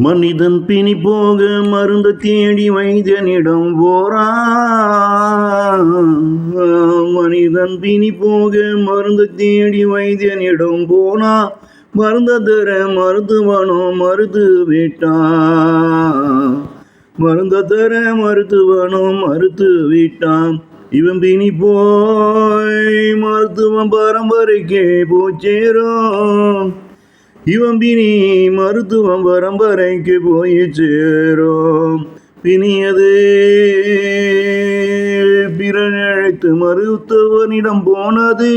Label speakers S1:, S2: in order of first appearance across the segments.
S1: மனிதன் பிணி போக மருந்து தேடி வைத்தியனிடம் போறான். மனிதன் பிணி போக மருந்து தேடி வைத்தியனிடம் போனா, மருந்த தர மருத்துவனோ மறுத்து விட்டான். மருந்த தர மருத்துவனோ மறுத்து விட்டான். இவன் பிணி போய் மருத்துவம் பரம்பரைக்கே போச்சேரும். இவன் பிணி மருத்துவம் பரம்பரைக்கு போய் சேரும். பிணியது பிறர் அழைத்து மருத்துவனிடம் போனது,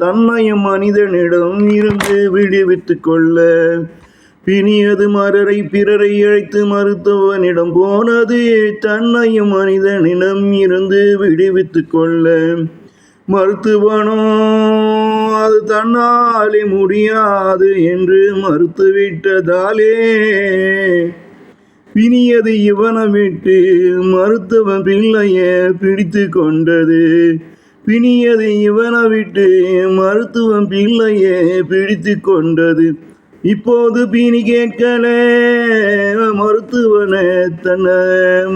S1: தன்னையும் மனிதனிடம் இருந்து விடுவித்து கொள்ள. பிணியது பிறரை அழைத்து மருத்துவனிடம் போனது, தன்னையும் மனிதனிடம் இருந்து விடுவித்து கொள்ள. மருத்துவனோ அது தன்னாலே முடியாது என்று மறுத்துவிட்டதாலே, பிணியது இவனை விட்டு மருத்துவன் பிள்ளைய பிடித்து கொண்டது. பிணியது இவனை விட்டு மருத்துவன் பிள்ளைய பிடித்து கொண்டது. இப்போது பிணி கேட்கல மருத்துவனை தன்னை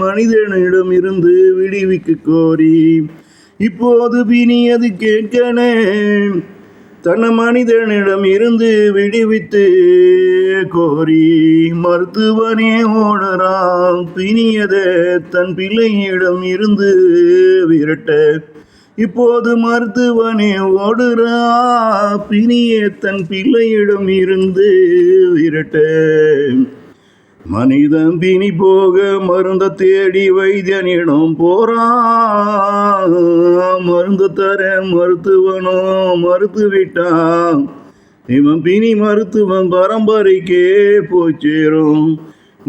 S1: மனிதனிடம் இருந்து விடுவிக்க கோரி. இப்போது பிணியது கேட்கல தன்னை மனிதனிடம் இருந்து விடுவித்து கோரி. மருத்துவனே ஓடுறான் பிணியத தன் பிள்ளையிடம் இருந்து விரட்ட. இப்போது மருத்துவனே ஓடுறா பிணிய தன் பிள்ளையிடம் இருந்து விரட்ட. மனிதன் பிணி போக மருந்த தேடி வைத்தியனிடம் போறான். மருந்து தர மருத்துவனோ மறுத்து விட்டான். இவன் பிணி மருத்துவன் பரம்பரைக்கே போச்சேரும்.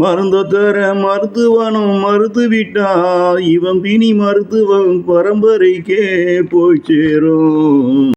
S1: மருந்து தர மருத்துவனும் மறுத்து விட்டான். இவன் பிணி மருத்துவன் பரம்பரைக்கே போச்சேரும்.